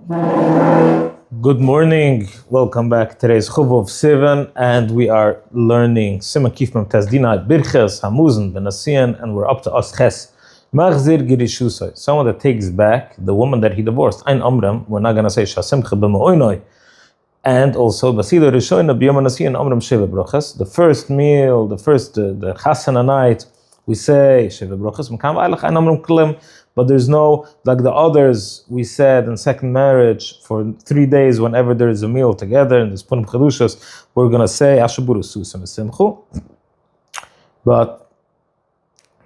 Good morning. Welcome back. Today's Chuv of סימן, and we are learning Siman Kif Memtes דיני, Bרכת, המזון, בנישואין, and we're up to us ches. מחזיר גירושו, someone that takes back the woman that he divorced. Ein Amram, we're not going to say שמחת במאוינוי. And also, Basido Rishoina b'yom hanasiyin Amram sheva brachas. The first meal, the chasana night, we say sheva brachas. Mekam v'aylach ein Amram klim. But there's no, like the others we said in second marriage, for 3 days, whenever there is a meal together, and there's punim chedushas, we're going to say ashaburu susam esimchu. But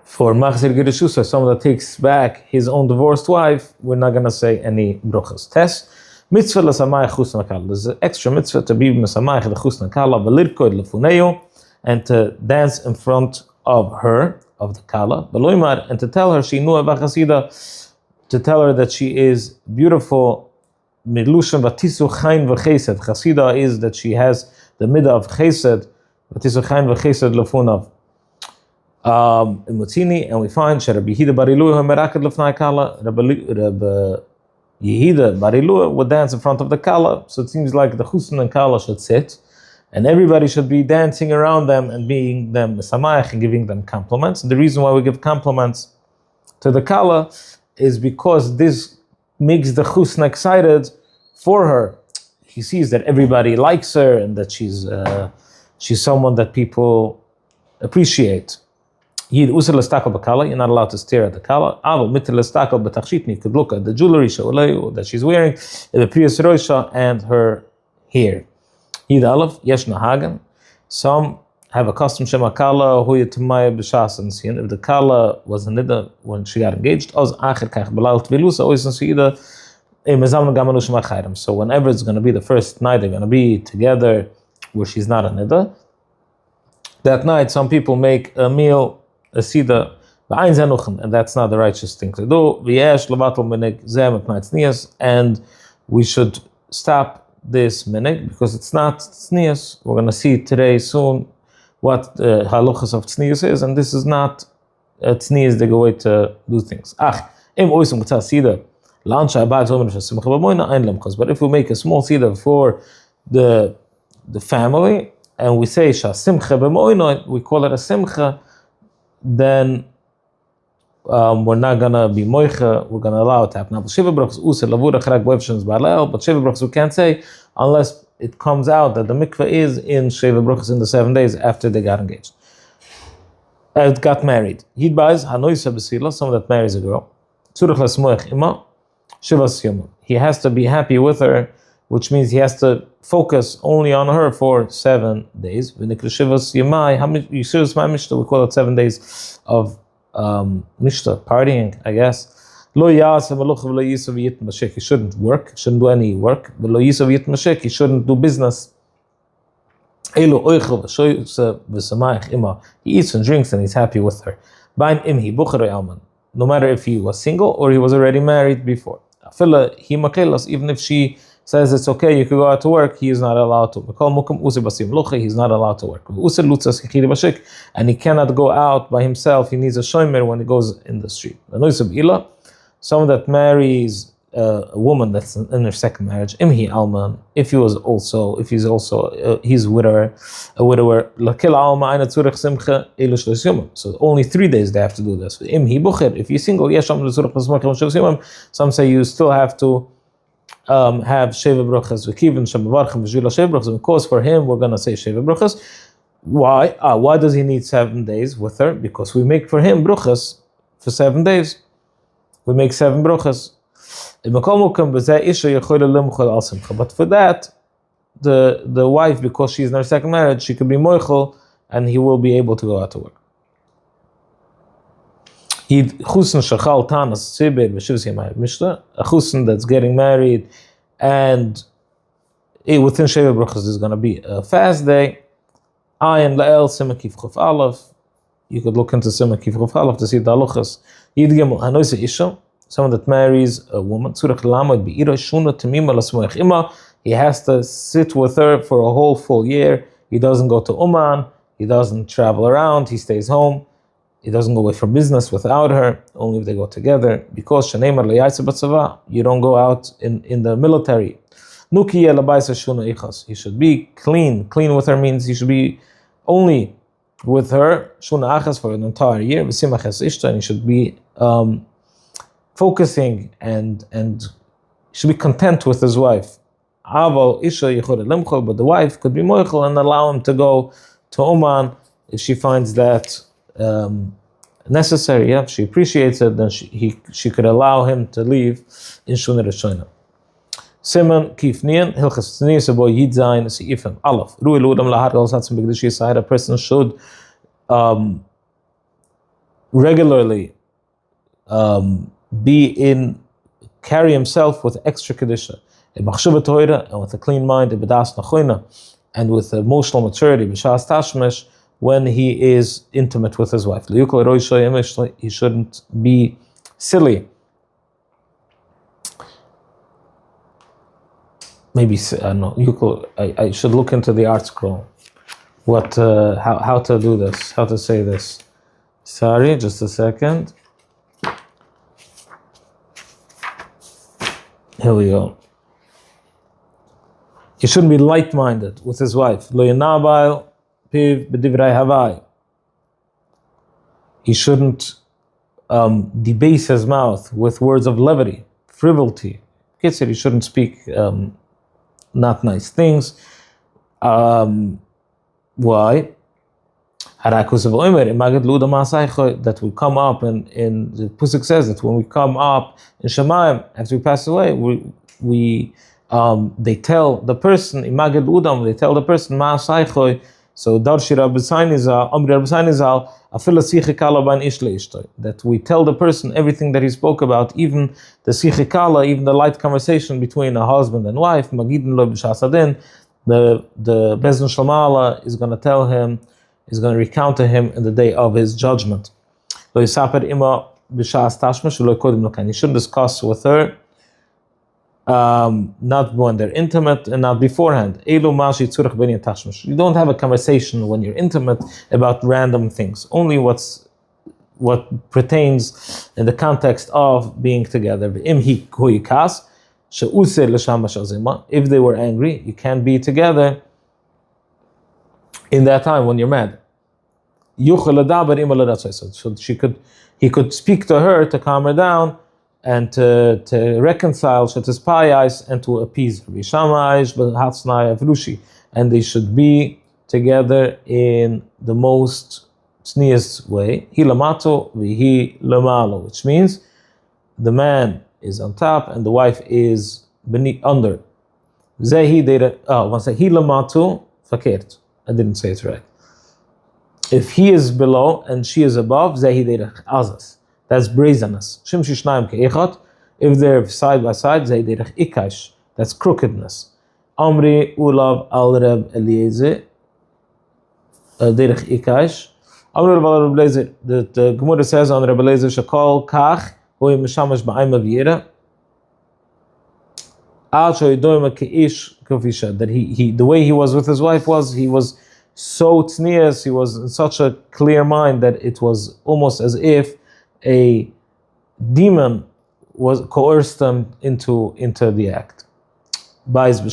for machzir girushusa, someone that takes back his own divorced wife, we're not going to say any brachas. Test. Mitzvah l'samayach chusna kala. There's an extra mitzvah to be m'samayach the chusna kala v'lirkod lefuneu, and to dance in front of her, of the kala, and to tell her she nua v'chasida, to tell her that she is beautiful. Midlushan v'tisu chayin v'chesed. Chasida is that she has the midah of chesed. V'tisu chayin v'chesed lefunav. In Mutzini, and we find Rabbi Yehida bar Ilua meraked lefnai kala. Rabbi Yehida bar Ilua would dance in front of the kala, so it seems like the chusn and kala should sit, and everybody should be dancing around them and being them samayach and giving them compliments. And the reason why we give compliments to the kala is because this makes the chusn excited for her. He sees that everybody likes her and that she's someone that people appreciate. You're not allowed to stare at the kala. You could look at the jewelry that she's wearing, the priyas roisha, and her hair. Some have a custom shema kala who yitamaya b'shas and sin. If the kala was a nida when she got engaged, so whenever it's going to be the first night they're going to be together where she's not a nida, that night some people make a meal, a sida, and that's not the righteous thing to do. And we should stop this minig because it's not tznius. We're going to see today soon what the halakhos of tznius is, and this is not a tznius the way to do things. But if we make a small sida for the family and we say we call it a simcha, then we're not gonna be moicha, we're gonna allow it to happen. But Shiva brachas we can't say unless it comes out that the mikveh is in Shiva brachas in the 7 days after they got engaged. Got married. He buys hanoisa besila, someone that marries a girl. He has to be happy with her, which means he has to focus only on her for 7 days. We call it 7 days of mishta, partying, I guess. He shouldn't work, shouldn't do any work. He shouldn't do business. He eats and drinks and he's happy with her. No matter if he was single or he was already married before. Even if she says it's okay, you could go out to work, he is not allowed to. He's not allowed to work. And he cannot go out by himself. He needs a shomer when he goes in the street. Someone that marries a woman that's in her second marriage, if he's also he's a widower. So only 3 days they have to do this. If he's single, some say you still have to have sheva brachas v'kivin shemavarchim v'zula sheva brachas. Of course, for him, we're going to say sheva brachas. Why? Why does he need 7 days with her? Because we make for him brachas for 7 days. We make 7 brachas. But for that, the wife, because she's in her second marriage, she could be moichel, and he will be able to go out to work. A chusn that's getting married, and within Sheva Brachas is going to be a fast day. Ayin la'el Siman Kif Chuf Aleph. You could look into Siman Kif Chuf Aleph to see the halakhos. Someone that marries a woman, he has to sit with her for a whole full year. He doesn't go to Uman, he doesn't travel around, he stays home. He doesn't go away for business without her, only if they go together. Because sheneimar le'yaitze b'tzava, you don't go out in the military. Nuki yelabaysa shuna ichas. He should be clean. Clean with her means he should be only with her shuna achas for an entire year. V'simachas ishta, and he should be focusing and should be content with his wife. Aval isha yichod limchol, but the wife could be moichel and allow him to go to Oman if she finds that necessary. Yeah, if she appreciates it, then she could allow him to leave in Shuna Rishona. Siman kifnian hilchas tznius abo yid zayin seifim alaf ru'i ludam lahar al satzim b'gdish yisayir. A person should regularly carry himself with extra kedusha, and with a clean mind, and with emotional maturity, when he is intimate with his wife. He shouldn't be silly. Maybe I don't know. I should look into the art scroll. What? How to do this? How to say this? Sorry, just a second. Here we go. He shouldn't be light-minded with his wife. Lo yanabayil piv b'divrei havai. He shouldn't debase his mouth with words of levity, frivolity. He shouldn't speak not nice things. Why? That we come up, and the Pusik says that when we come up in Shemayim, after we pass away, they tell the person, Imaged Udam, they tell the person, so Darshi Rabbi Zainizal, Amri Rabbi Zainizal, that we tell the person everything that he spoke about, even the Sichikala, even the light conversation between a husband and wife, Magidin Lo B'Shasadin, the Bezdin Shalmala is going to tell him, is going to recount to him in the day of his judgment. You shouldn't discuss with her, not when they're intimate and not beforehand. You don't have a conversation when you're intimate about random things, only what pertains in the context of being together. If they were angry, you can't be together in that time when you're mad. So he could speak to her to calm her down and to reconcile and to appease her. And they should be together in the most tznius way. Which means the man is on top and the wife is under. I didn't say it right. If he is below and she is above, that's brazenness. If they're side by side, that's crookedness. Amri ulav al Reb Eliezer, derech ikash. Amri ulav al Reb Eliezer. The Gemara says on Reb Eliezer shakol kach hu mishamash ba'ayim aviyera. That the way he was with his wife he was so tznius, he was in such a clear mind that it was almost as if a demon was coerced him into the act. At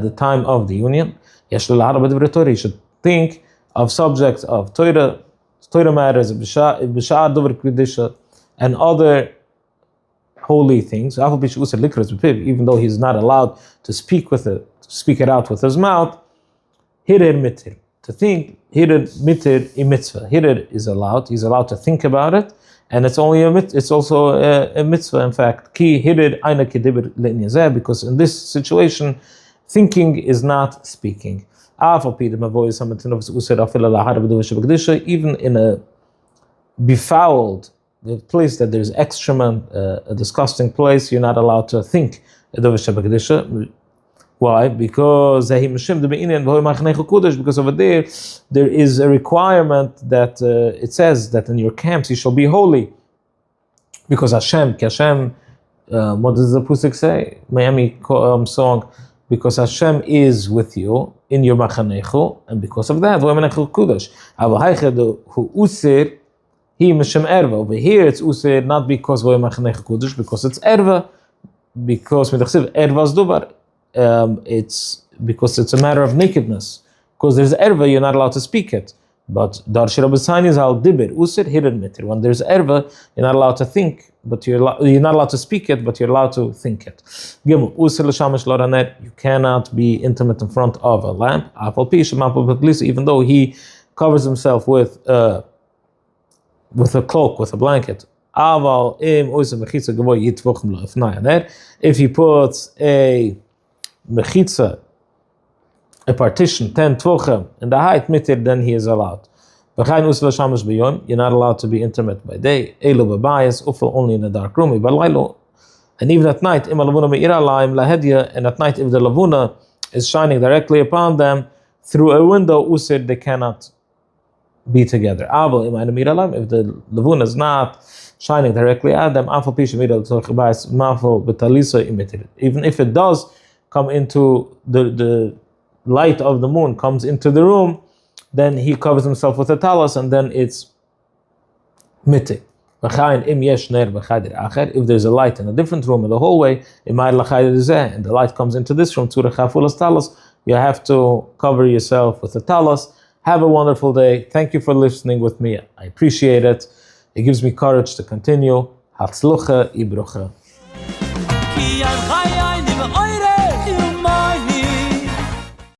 the time of the union, he should think of subjects of Torah matters, and other holy things, even though he's not allowed to speak it out with his mouth. Hirir mitir, to think, hirir mitir in mitzvah. Hirir is allowed, he's allowed to think about it, and it's also a mitzvah, in fact. Ki hirir aina kedibir le'niyazeh, because in this situation, thinking is not speaking. Even in a befouled place that there's excrement, a disgusting place, you're not allowed to think. Why? Because over there is a requirement that it says that in your camps you shall be holy. Because Hashem, what does the Pusik say? Miami song. Because Hashem is with you, in your machanechu, and because of that, v'yemanechu kudosh. Avo haichedu hu usir, he mishem erva. Over here, it's usir not because v'yemanechu kudosh, because it's erva, because midachsiv ervas dubar. It's because it's a matter of nakedness. Because there's erva, you're not allowed to speak it. But dar shirabasani is al dibir usir hirin mitir. When there's erva, you're not allowed to think, but you're not allowed to speak it, but you're allowed to think it. Gimel usir l'shamash loraner. You cannot be intimate in front of a lamp. Apal pisham apal b'tlisa. Even though he covers himself with a cloak, with a blanket. Aval im usir mechitza gavoy yitvochim lo ifnai aner. If he puts a mechitza, a partition, 10 tvochem in the height mitir, then he is allowed. You're not allowed to be intimate by day. Elu b'bayis, ufel only in a dark room. And even at night, and at night, if the lavuna is shining directly upon them through a window, usir, they cannot be together. If the lavuna is not shining directly at them, even if it does come into the light of the moon comes into the room, then he covers himself with a talis, and then it's mitik. If there's a light in a different room in the hallway, and the light comes into this room, you have to cover yourself with a talis. Have a wonderful day. Thank you for listening with me. I appreciate it. It gives me courage to continue. Hatzlucha ibrucha.